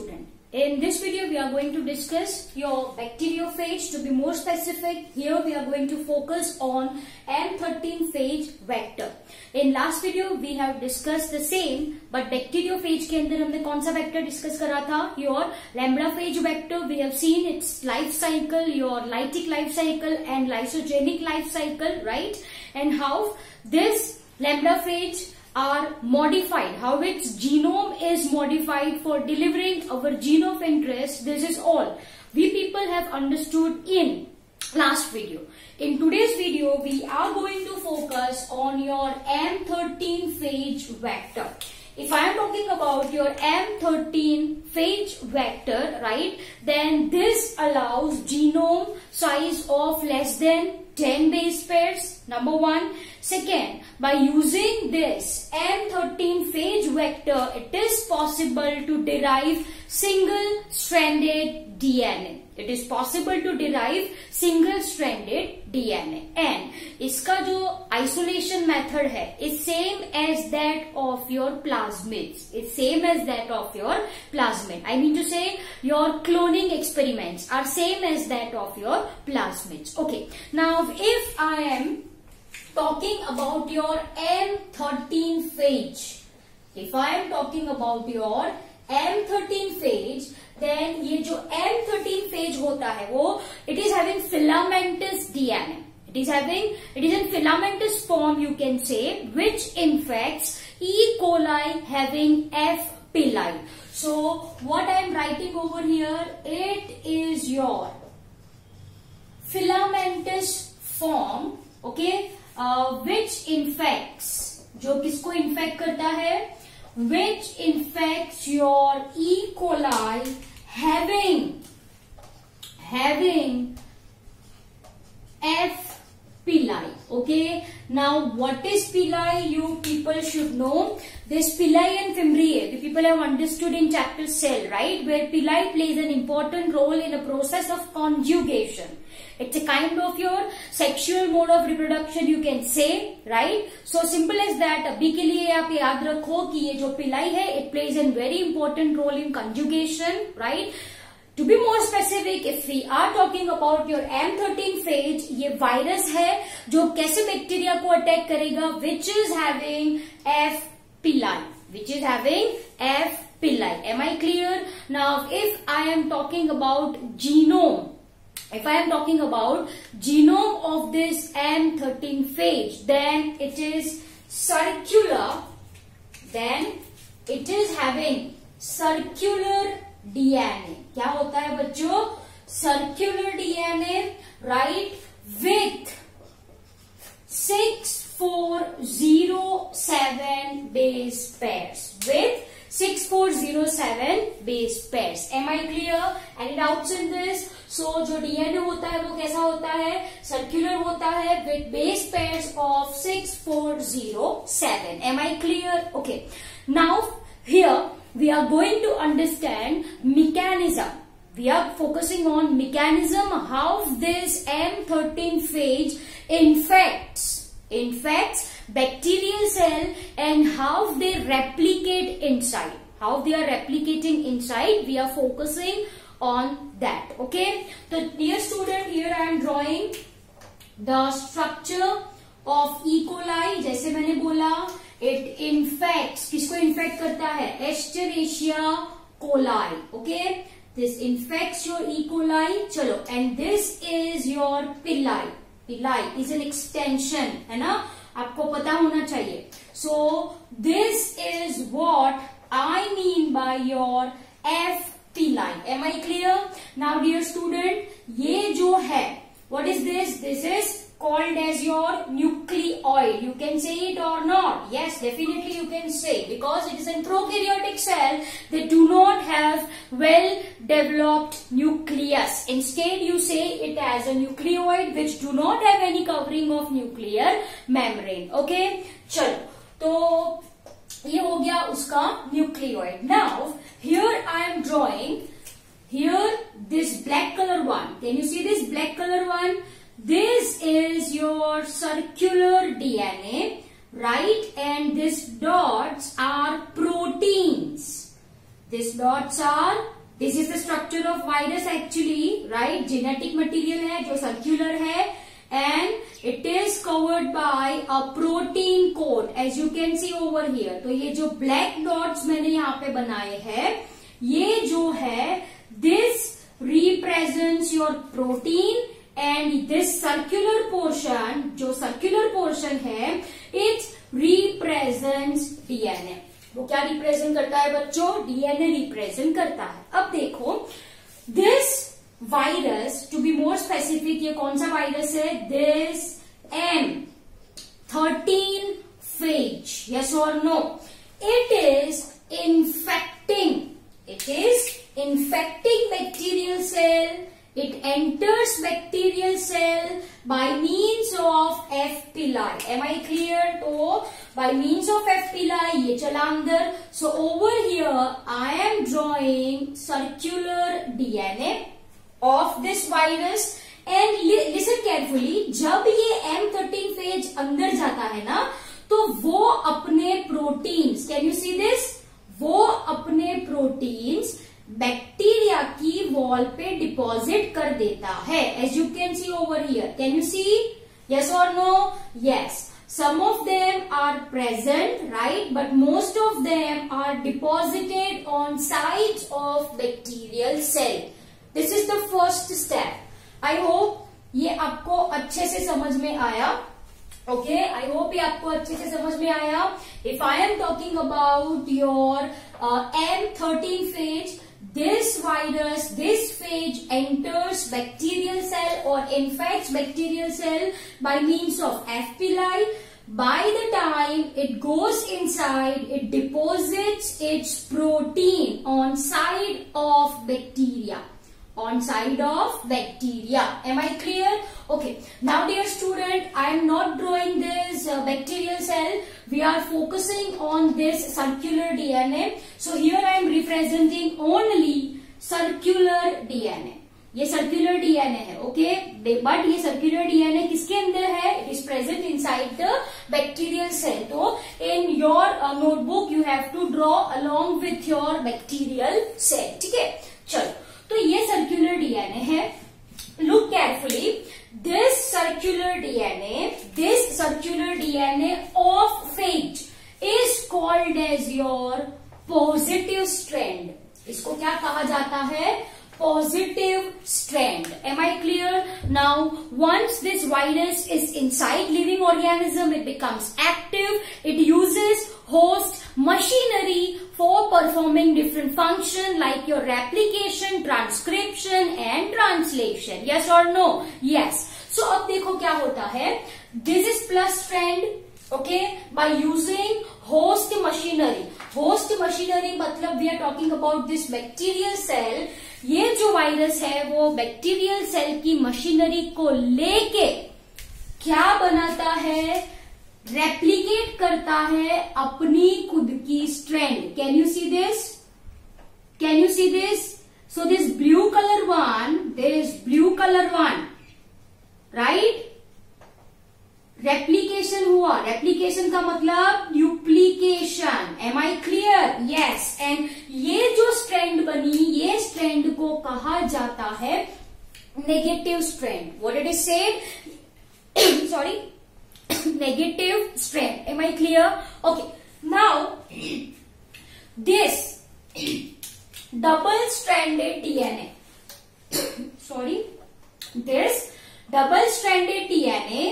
student. In this video, we are going to discuss your bacteriophage. To be more specific, here we are going to focus on M13 phage vector. In last video, we have discussed the same, but bacteriophage के अंदर हमने कौन सा vector discuss करा था? Your lambdaphage vector. We have seen its life cycle, your lytic life cycle and lysogenic life cycle, right? And how this lambdaphage are modified, how its genome is modified for delivering our gene of interest. This is all we people have understood in last video. In today's video, we are going to focus on your M13 phage vector. If I am talking about your M13 phage vector, right, then this allows genome size of less than 10 base pairs, number one. Second, by using this M13 phage vector, it is possible to derive single-stranded DNA. It is possible to derive single-stranded DNA. And इसका जो isolation method है, is same as that of your plasmids. It's same as that of your plasmid. I mean to say, your cloning experiments are same as that of your plasmids. Okay. Now, if I am talking about your M13 phage, if I am talking about your M13 phage, then ये जो M13 phage होता है वो it is having filamentous DNA. It is in filamentous form, you can say, which infects E. coli having F. pili. So what I am writing over here, it is your filamentous form, okay, which infects, जो किसको infect करता है, which infects your E. coli having F. pili. Okay. Now, what is pili? You people should know. This pili and fimbriae, the people have understood in chapter cell, right? Where pili plays an important role in a process of conjugation. It's a kind of your sexual mode of reproduction, you can say, right? So simple as that. अभी के लिए आप याद रखो कि ये जो pili है, it plays a very important role in conjugation, right? To be more specific, if we are talking about your M13 phage, ये virus है जो कैसे बैक्टीरिया को अटैक करेगा, which is having F. pili, which is having F. pili. Am I clear? Now, if I am talking about genome, if I am talking about genome of this M13 phage, then it is circular, then it is having circular DNA. क्या होता है बच्चों? Circular DNA, right, with 6407 base pairs. With 6407 base pairs. Am I clear? Any doubts in this? So, जो DNA होता है वो कैसा होता है? Circular होता है with base pairs of 6407. Am I clear? Okay. Now, here we are going to understand mechanism. We are focusing on mechanism how this M13 phage infects bacterial cell and how they replicate inside. How they are replicating inside, we are focusing on that. Okay. So, dear student, here I am drawing the structure of E. coli. जैसे मैंने बोला, it infects, किसको infect करता है? Escherichia coli. Okay. This infects your E. coli. चलो, and this is your pili. Pili is an extension, है ना? आपको पता होना चाहिए. So, this is what I mean by your F. pili. Am I clear? Now, dear student, ये जो है, what is this? This is called as your nucleoid. You can say it or not. Yes, definitely you can say, because it is a prokaryotic cell. They do not have well developed nucleus. Instead, you say it as a nucleoid which do not have any covering of nuclear membrane. Okay, चलो, तो ये हो गया उसका nucleoid. Now, here I am drawing here this black color one. Can you see this black color one? This is your circular DNA, right? And these dots are proteins. This dots are, this is the structure of virus actually, right. Genetic material है जो circular है and it is covered by a protein coat as you can see over here. तो ये जो black dots मैंने यहाँ पे बनाए हैं, ये जो है this represents your protein and this circular portion, जो सर्क्यूलर पोर्शन है, इट रिप्रेजेंट्स डीएनए. वो क्या रिप्रेजेंट करता है बच्चों? डीएनए रिप्रेजेंट करता है. अब देखो this virus, to be more specific, ये कौन सा वायरस है? This M13 phage, yes or no? It is infecting bacterial cell. It enters bacterial cell by means of F pili. Am I clear? तो by means of F pili ये चला अंदर. So over here I am drawing circular DNA of this virus and listen carefully. जब ये M13 phage अंदर जाता है ना, तो वो अपने proteins, can you see this, वो अपने प्रोटीन्स बैक्टीरिया की वॉल पे डिपॉजिट कर देता है. As you can see over here, can you see? Yes और no? Yes. Some of them are present, right? But most of them are deposited on sides of bacterial cell. This is the first step. I hope ये आपको अच्छे से समझ में आया. Okay, I hope ये आपको अच्छे से समझ में आया. If I am talking about your M13 phage, this virus, this phage enters bacterial cell or infects bacterial cell by means of F pili. By the time it goes inside, it deposits its protein on side of bacteria. On side of bacteria. Am I clear? Okay. Now dear student, I am not drawing this bacterial cell. We are focusing on this circular DNA. So here I am representing only circular DNA. ये circular DNA है. Okay, but ये circular DNA किसके अंदर है? It is present inside the bacterial cell. तो in your notebook you have to draw along with your bacterial cell. ठीक है, चलो. तो ये सर्क्यूलर डीएनए है. Look carefully. This circular DNA of phage is called as your positive strand. इसको क्या कहा जाता है? Positive strand. Am I clear? Now, once this virus is inside living organism, it becomes active. It uses host machinery for performing different function like your replication, transcription and translation. Yes or no? Yes. So, अब देखो क्या होता है. This is plus strand. Okay, by using host machinery. Host machinery मतलब we are talking about this bacterial cell. ये जो virus है वो बैक्टीरियल सेल की मशीनरी को लेके क्या बनाता है? रेप्लिकेट करता है अपनी खुद की strand. Can you see this? Can you see this? So this blue colour one, this blue colour one, right? Replication हुआ. रेप्लिकेशन का मतलब duplication. Am I clear? Yes. And ये जो स्ट्रैंड बनी, ये स्ट्रैंड को कहा जाता है negative strand. What it is said? Sorry, negative strand. Am I clear? Okay. Now this double stranded DNA, sorry, this double stranded DNA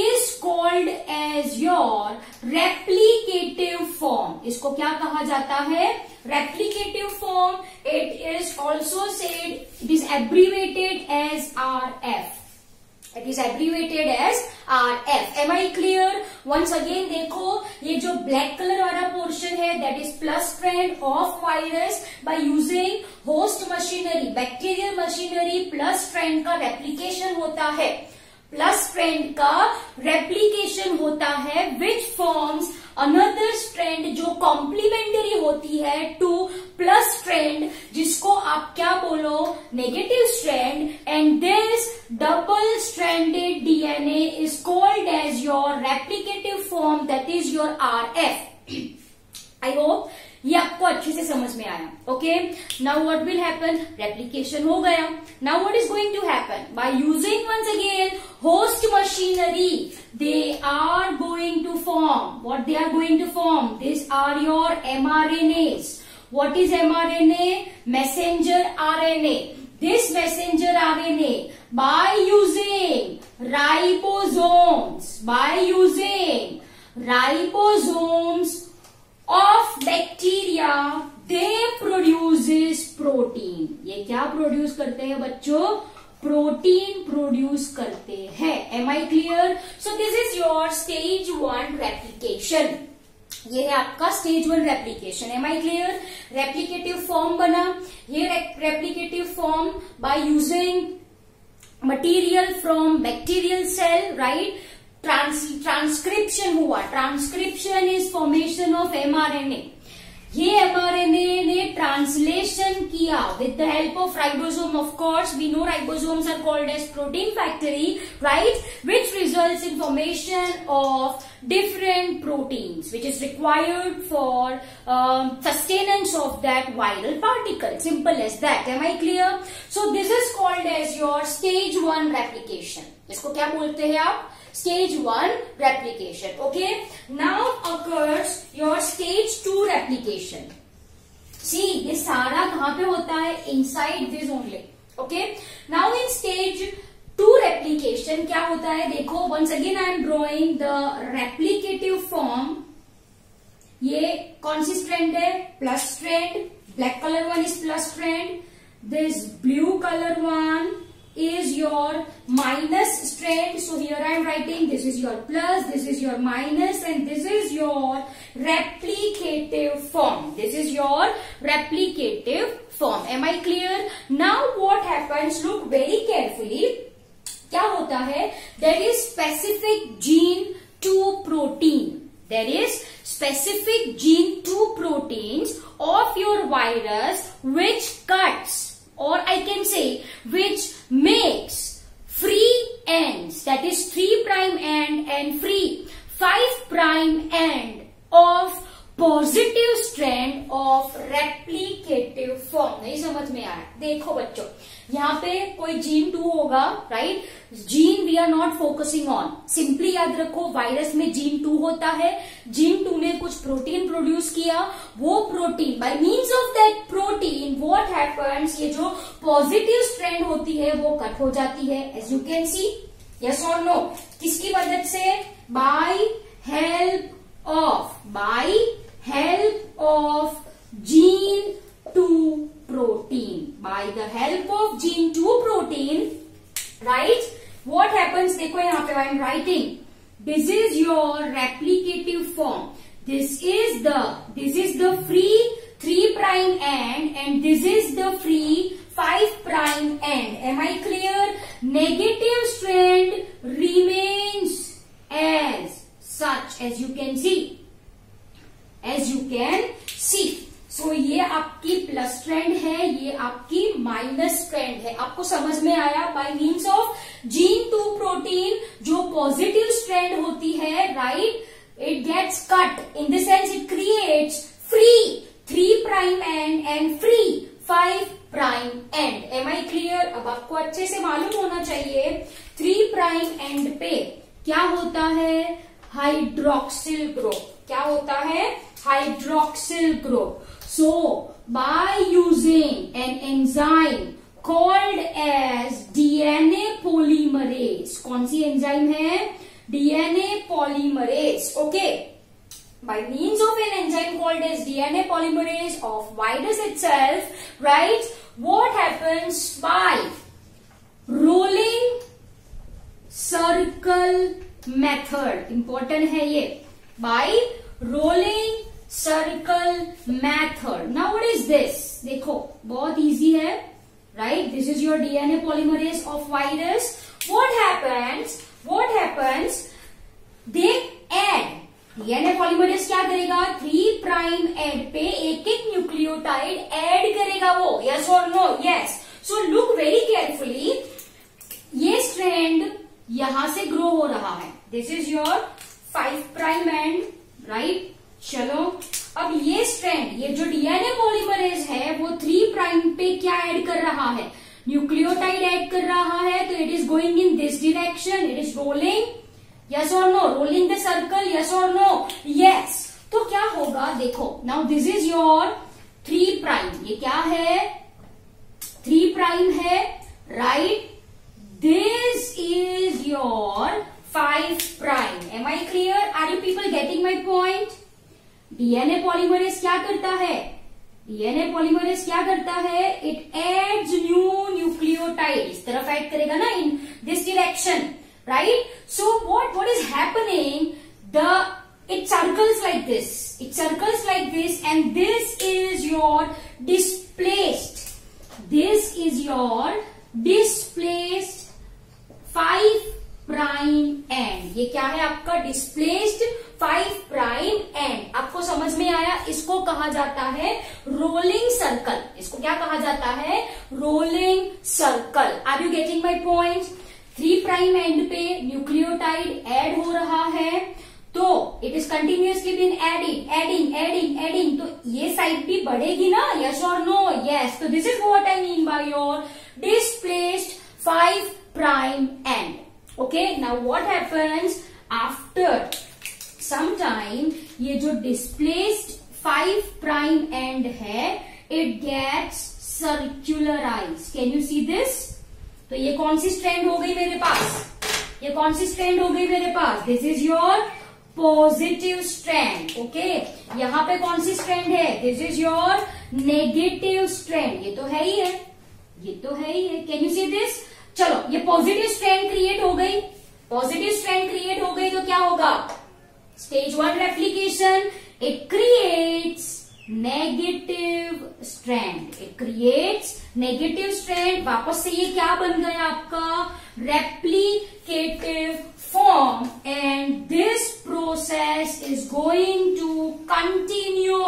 is called as your replicative form. इसको क्या कहा जाता है? Replicative form. It is also said, it is abbreviated as RF. It is abbreviated as RF. Am I clear? Once again देखो, ये जो black color वाला portion है, that is plus strand of virus by using host machinery, bacterial machinery. plus strand का replication होता है. Plus strand का replication होता है विच फॉर्म्स अनदर स्ट्रैंड जो कॉम्प्लीमेंटरी होती है टू प्लस स्ट्रैंड, जिसको आप क्या बोलो? Negative strand. And this double stranded DNA is called as your replicative form, that is your RF. I hope ये आपको अच्छे से समझ में आया. Okay, now what will happen, replication हो गया. Now what is going to happen, by using once again host machinery, they are going to form, what they are going to form, these are your mRNAs. What is mRNA? Messenger RNA. This messenger RNA, by using ribosomes of bacteria, they produces protein. ये क्या produce करते हैं बच्चों? Protein produce करते हैं. Am I clear? So this is your stage 1 replication. ये है आपका stage 1 replication. Am I clear? Replicative form बना. ये replicative form by using material from bacterial cell, right. Transcription हुआ. Transcription is formation of mRNA. ये mRNA ने translation किया with the help of ribosome. Of course we know ribosomes are called as protein factory, right, which results in formation of different proteins which is required for sustenance of that viral particle. Simple as that. Am I clear? So this is called as your stage 1 replication. इसको क्या बोलते हैं आप? Stage 1 replication. Okay. Now occurs your stage 2 replication. See, ये सारा कहाँ पे होता है? Inside this only. Okay. Now in stage 2 replication क्या होता है? देखो, once again I am drawing the replicative form. ये कौन सी स्ट्रैंड है? Plus strand. Black colour one is plus strand. This blue colour one is your minus strand. So here I am writing this is your plus, this is your minus, and this is your replicative form. This is your replicative form. Am I clear? Now what happens? Look very carefully. क्या होता है? There is specific gene to protein. There is specific gene to proteins of your virus which cuts, or I can say which makes free ends, that is 3' end and free 5' end of positive strand of replicative form. नहीं समझ में आया? देखो बच्चों, यहाँ पे कोई gene 2 होगा, right. Gene we are not focusing on. Simply याद रखो, वायरस में जीन 2 होता है. जीन 2 ने कुछ प्रोटीन प्रोड्यूस किया. वो protein, bye means of that protein what happens, ये जो पॉजिटिव स्ट्रैंड होती है वो कट हो जाती है. As you can see. Yes और नो? किसकी मदद से? By help of gene 2 protein. By the help of gene 2 protein, right, what happens? देखो यहाँ पे I am writing, this is your replicative form. This is the free 3' end and this is the free 5' end. Am I clear? Negative strand remains as such, as you can see. So ये आपकी plus strand है, ये आपकी minus strand है. आपको समझ में आया? By means of gene 2 protein जो पॉजिटिव स्ट्रैंड होती है, right, it gets cut in the sense it creates free 3' end and free 5' end. Am I clear? अब आपको अच्छे से मालूम होना चाहिए 3' end पे क्या होता है? Hydroxyl group. क्या होता है? Hydroxyl group. So by using an enzyme called as DNA polymerase, कौन सी एंजाइम है? DNA polymerase. Okay. By means of an enzyme called as DNA polymerase of virus itself, right? What happens? By rolling circle method. Important है ये. By rolling circle method. Now what is this? देखो, बहुत easy है, right? This is your DNA polymerase of virus. What happens? They add. DNA polymerase क्या करेगा? 3' end पे एक nucleotide add करेगा वो. Yes or no? Yes. So look very carefully. ये स्ट्रैंड यहां से ग्रो हो रहा है. This is your 5' end, right? चलो अब ये स्ट्रैंड, ये जो डीएनए पॉलीमरेज है वो 3 प्राइम पे क्या ऐड कर रहा है, न्यूक्लियोटाइड ऐड कर रहा है, तो it is going in this direction, it is rolling, yes और no, rolling the circle, yes और नो, यस। तो क्या होगा देखो, now this is your 3 prime, ये क्या है 3 प्राइम है, right, this is your 5 prime. Am I clear, are you people getting my point? DNA polymerase क्या करता है, डीएनए पॉलीमरेज क्या करता है, इट एड्स न्यू न्यूक्लियोटाइड, इस तरफ ऐड करेगा ना, इन this direction, right. So what is happening, it circles like this, it circles like this, and this is your displaced, this is your displaced 5 prime end, ये क्या है आपका displaced 5 prime end। आपको समझ में आया, इसको कहा जाता है रोलिंग सर्कल, इसको क्या कहा जाता है, rolling circle. Are you getting my point? 3 prime end पे न्यूक्लियोटाइड ऐड हो रहा है, तो it is continuously been adding adding adding adding, तो ये साइड भी बढ़ेगी ना, यस और नो, यस। तो this is what I mean by your displaced 5 prime end. Okay, now what happens after some time, ये जो डिस्प्लेस्ड 5 प्राइम एंड है, it gets circularize, can you see this? तो ये कौन सी स्ट्रैंड हो गई मेरे पास, ये कौन सी स्ट्रैंड हो गई मेरे पास, this is your positive strand. Okay, यहां पे कौन सी स्ट्रैंड है, this is your negative strand, ये तो है ही है, ये तो है ही है, कैन यू सी दिस? चलो, ये पॉजिटिव स्ट्रैंड क्रिएट हो गई, पॉजिटिव स्ट्रैंड क्रिएट हो गई, तो क्या होगा, stage 1 replication, it creates negative strand, it creates negative strand. वापस से ये क्या बन गया आपका, replicative form, and this process is going to continue.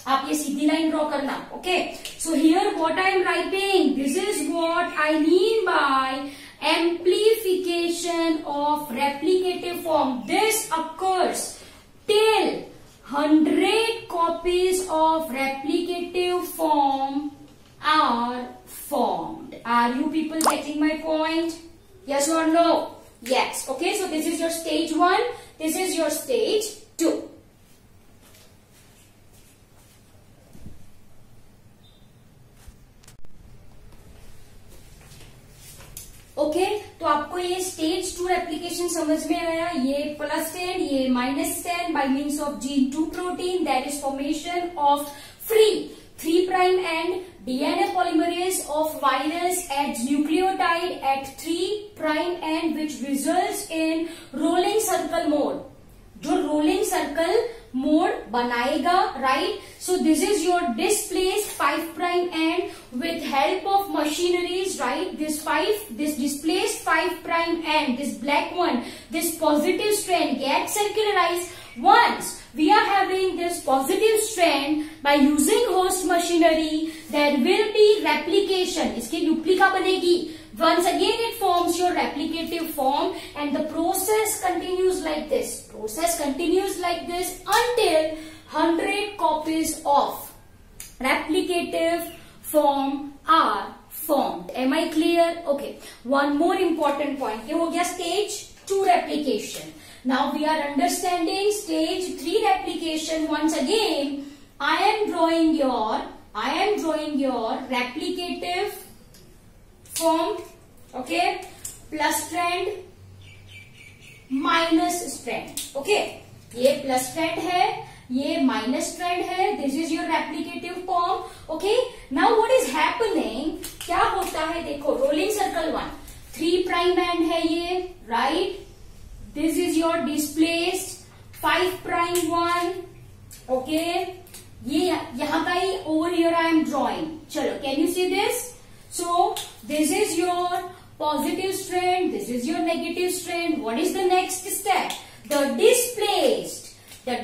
आप ये सीधी लाइन ड्रॉ करना, okay. So here what I am writing, this is what I mean by amplification of replicative form. This occurs till 100 copies of replicative form are formed. Are you people getting my point? Yes or no? Yes. Okay, so this is your stage 1, this is your stage 2. Okay तो आपको ये stage 2 application समझ में आया, ये +10, ये -10 bye means of gene 2 protein, that is formation of free 3 prime and DNA polymerase of virus adds nucleotide at 3 prime end which results in rolling circle mode. जो rolling circle mode बनाएगा, right? So this is your displaced 5 prime end with help of machineries, right? This displaced 5 prime end, this black one, this positive strand gets circularized. Once we are having this positive strand, by using host machinery, there will be replication. इसकी replica बनेगी. Once again it forms your replicative form and the process continues like this. Process continues like this until 100 copies of replicative form are formed. Am I clear? Okay. One more important point. ये हो गया stage 2 replication. Now we are understanding stage 3 replication. Once again, I am drawing your replicative form. Okay, plus strand, minus strand. Okay, ये plus strand है, ये minus strand है. This is your replicative form. Okay, now what is happening? क्या होता है देखो, rolling circle 1, 3 prime end है ये, right? This is your displaced 5 prime 1. Okay, ये यहाँ का ही over here I am drawing. चलो, can you see this? So this is your positive strand, this is your negative strand. What is the next step? The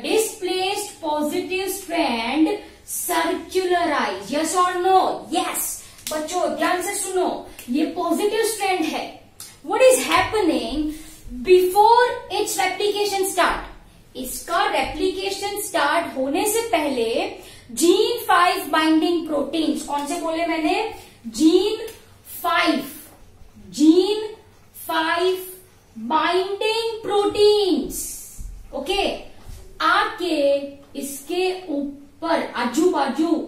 displaced positive strand circularize. Yes or no? Yes. बच्चों ध्यान से सुनो, ये positive strand है. What is happening? Before its replication start, इसका replication start होने से पहले जीन 5 बाइंडिंग प्रोटीन्स, कौन से बोले मैंने, जीन 5 बाइंडिंग प्रोटीन्स, ओके, आके इसके ऊपर आजू बाजू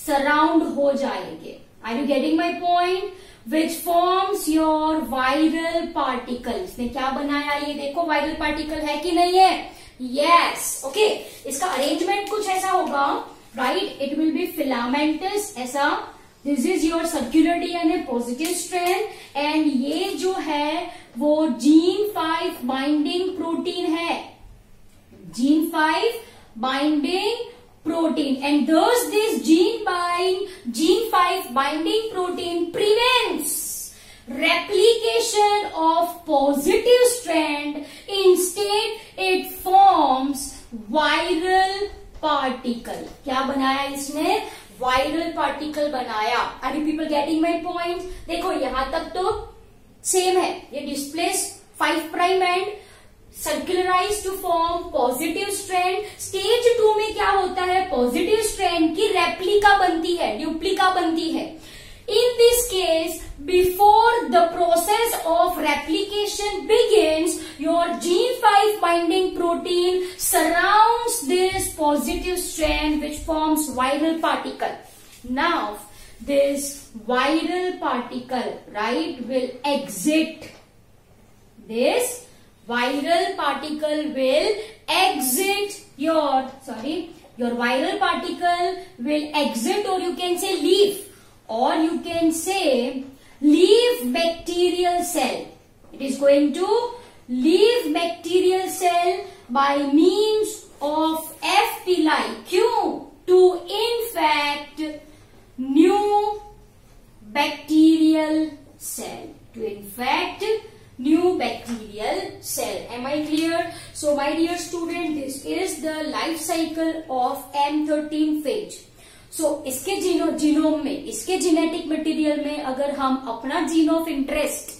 सराउंड हो जाएंगे. Are you getting my point? Which forms your viral particle. इसने क्या बनाया, ये देखो वायरल पार्टिकल है कि नहीं है. Yes, okay. इसका अरेंजमेंट कुछ ऐसा होगा, right. It will be filamentous ऐसा. This is your circular DNA positive strand, and ये जो है वो जीन 5 बाइंडिंग प्रोटीन है. Gene 5 binding protein, and thus this gene 5 binding protein prevents replication of positive strand. Instead it forms viral particle. क्या बनाया इसने, viral particle बनाया. Are you people getting my point? देखो यहां तक तो सेम है, ये displace 5 prime and circularize to form positive strand. Stage 2 में क्या होता है, पॉजिटिव स्ट्रैंड की रेप्लिका बनती है, ड्यूप्लिका बनती है. In this case before the process of replication begins, your gene 5 binding protein surrounds this positive strand which forms viral particle. Now this viral particle, right, will exit. This viral particle will exit your viral particle will exit, or you can say leave, or you can say leave bacterial cell. It is going to leave bacterial cell by means of F. pili. क्यों? To infect new bacterial cell. To infect new bacterial cell. Am I clear? So my dear student, this is the life cycle of M13 phage. So इसके genome में, इसके genetic material में अगर हम अपना gene of interest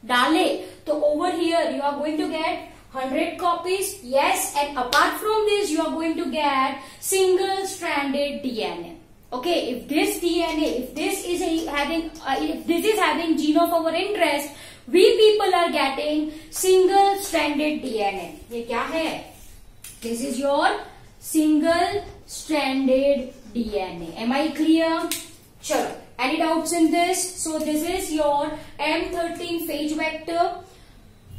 डाले तो over here you are going to get 100 copies. Yes, and apart from this you are going to get single stranded DNA. Okay, if this DNA, if this is having gene of our interest, we people are getting single stranded DNA. ये क्या है? This is your single stranded DNA. Am I clear? चलो, any doubts in this? So this is your M13 phage vector.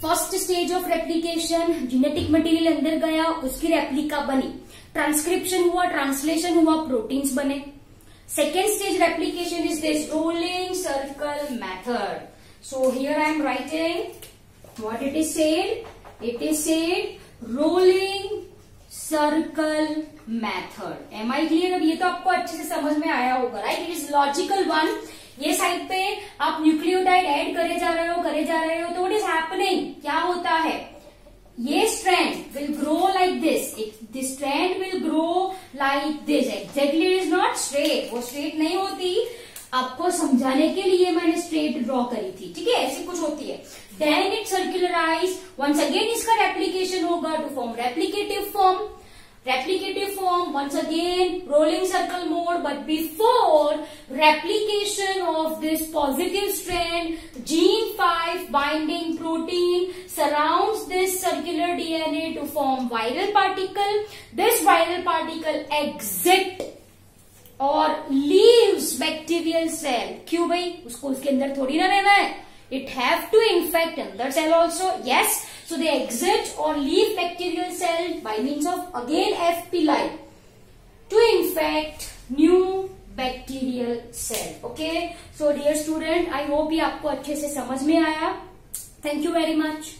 First stage of replication, genetic material अंदर गया, उसकी replica बनी, transcription हुआ, translation हुआ, प्रोटीन्स बने. Second stage replication is this rolling circle method. So here I am writing what it is said. It is said rolling circle method. Am I clear? अब ये तो आपको अच्छे से समझ में आया होगा, right? It is logical one. ये साइड पे आप न्यूक्लियोटाइड ऐड करे जा रहे हो, तो what is happening? क्या होता है? ये strand will grow like this. This strand will grow like this. Exactly, it is not straight. वो straight नहीं होती. आपको समझाने के लिए मैंने स्ट्रेट ड्रॉ करी थी, ठीक है, ऐसी कुछ होती है. Then it circularize, once again इसका रेप्लिकेशन होगा to form replicative form. Once again rolling circle mode, but before replication of this positive strand, gene 5 binding protein surrounds this circular DNA to form viral particle. This viral particle exit और leaves bacterial cell. क्यों भाई? उसको उसके अंदर थोड़ी ना रहना है. It have to infect another cell also. Yes. So they exit or leave bacterial cell by means of again F. pili to infect new bacterial cell. Okay. So dear student, I hope ये आपको अच्छे से समझ में आया. Thank you very much.